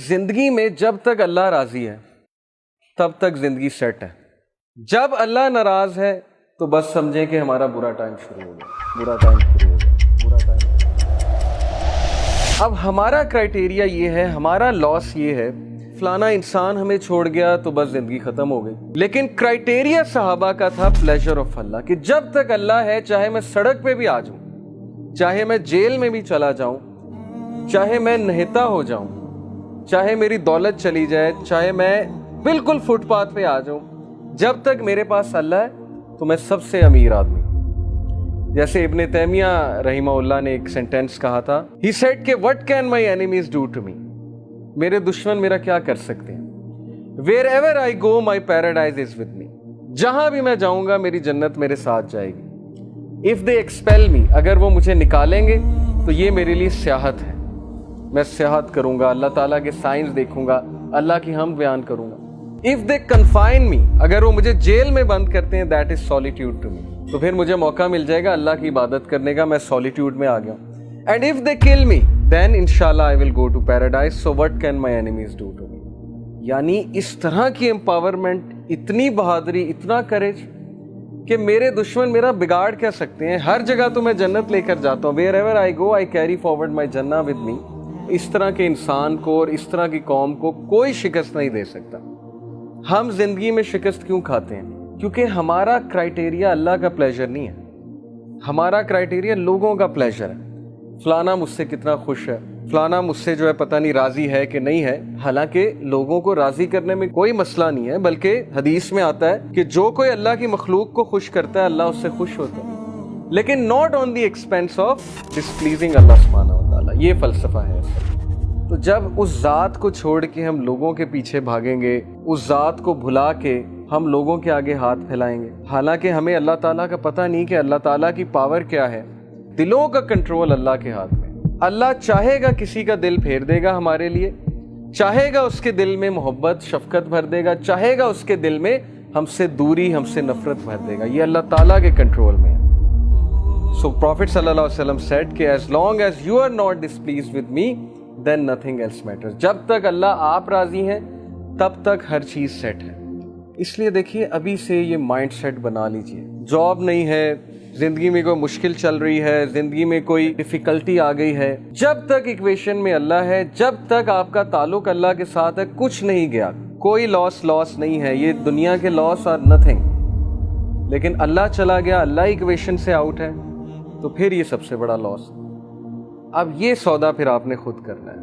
زندگی میں جب تک اللہ راضی ہے تب تک زندگی سیٹ ہے. جب اللہ ناراض ہے تو بس سمجھیں کہ ہمارا برا ٹائم شروع ہو گیا. اب ہمارا کرائٹیریا یہ ہے, ہمارا لاس یہ ہے, فلانا انسان ہمیں چھوڑ گیا تو بس زندگی ختم ہو گئی. لیکن کرائٹیریا صحابہ کا تھا پلیجر آف اللہ, کہ جب تک اللہ ہے چاہے میں سڑک پہ بھی آ جاؤں, چاہے میں جیل میں بھی چلا جاؤں, چاہے میں نہتا ہو جاؤں, چاہے میری دولت چلی جائے, چاہے میں بالکل فٹ پاتھ پہ آ جاؤں, جب تک میرے پاس اللہ ہے تو میں سب سے امیر آدمی. جیسے ابن تیمیہ رحمہ اللہ نے ایک سینٹینس کہا تھا, ہی سیڈ کہ what can my enemies do to me, میرے دشمن میرا کیا کر سکتے ہیں. wherever I go my paradise is with me, جہاں بھی میں جاؤں گا میری جنت میرے ساتھ جائے گی. if they expel me, اگر وہ مجھے نکالیں گے تو یہ میرے لیے سیاحت ہے, میں سیاحت کروں گا, اللہ تعالیٰ کے سائنس دیکھوں گا, اللہ کی حمد بیان کروں گا. if they confine me, اگر وہ مجھے جیل میں بند کرتے ہیں, that is solitude to me, تو پھر مجھے موقع مل جائے گا اللہ کی عبادت کرنے کا, میں سولیٹیوڈ میں آ گیا ہوں. and if they kill me then inshallah I will go to paradise, so what can my enemies do to me. یعنی اس طرح کی امپاورمنٹ, اتنی بہادری, اتنا کریج کہ میرے دشمن میرا بگاڑ کیا سکتے ہیں, ہر جگہ تو میں جنت لے کر جاتا ہوں. wherever I go I carry forward my jannah with me. اس طرح کے انسان کو اور اس طرح کی قوم کو کوئی شکست نہیں دے سکتا. ہم زندگی میں شکست کیوں کھاتے ہیں؟ کیونکہ ہمارا کرائٹیریا اللہ کا پلیجر نہیں ہے, ہمارا کرائٹیریا لوگوں کا پلیجر ہے. فلانا مجھ سے کتنا خوش ہے, فلانا مجھ سے جو ہے پتہ نہیں راضی ہے کہ نہیں ہے. حالانکہ لوگوں کو راضی کرنے میں کوئی مسئلہ نہیں ہے, بلکہ حدیث میں آتا ہے کہ جو کوئی اللہ کی مخلوق کو خوش کرتا ہے اللہ اس سے خوش ہوتا ہے, لیکن not on the expense of displeasing اللہ سبحانہ و تعالیٰ. یہ فلسفہ ہے. تو جب اس ذات کو چھوڑ کے ہم لوگوں کے پیچھے بھاگیں گے, اس ذات کو بھلا کے ہم لوگوں کے آگے ہاتھ پھیلائیں گے, حالانکہ ہمیں اللہ تعالیٰ کا پتہ نہیں کہ اللہ تعالیٰ کی پاور کیا ہے. دلوں کا کنٹرول اللہ کے ہاتھ میں. اللہ چاہے گا کسی کا دل پھیر دے گا ہمارے لیے, چاہے گا اس کے دل میں محبت شفقت بھر دے گا, چاہے گا اس کے دل میں ہم سے دوری ہم سے نفرت بھر دے گا. یہ اللہ تعالیٰ کے کنٹرول میں ہے. So Prophet صلی اللہ علیہ وسلم said کہ as long as you are not displeased with me then nothing else matters. جب تک اللہ آپ راضی ہیں تب تک ہر چیز سیٹ ہے. اس لیے دیکھیے ابھی سے یہ مائنڈ سیٹ بنا لیجئے. جاب نہیں ہے, زندگی میں کوئی مشکل چل رہی ہے, زندگی میں کوئی ڈیفیکلٹی آ گئی ہے, جب تک ایکویشن میں اللہ ہے, جب تک آپ کا تعلق اللہ کے ساتھ ہے, کچھ نہیں گیا, کوئی لاس نہیں ہے. یہ دنیا کے لاس آر نتھنگ. لیکن اللہ چلا گیا, اللہ ایکویشن سے آؤٹ ہے, تو پھر یہ سب سے بڑا لاس. اب یہ سودا پھر آپ نے خود کرنا ہے.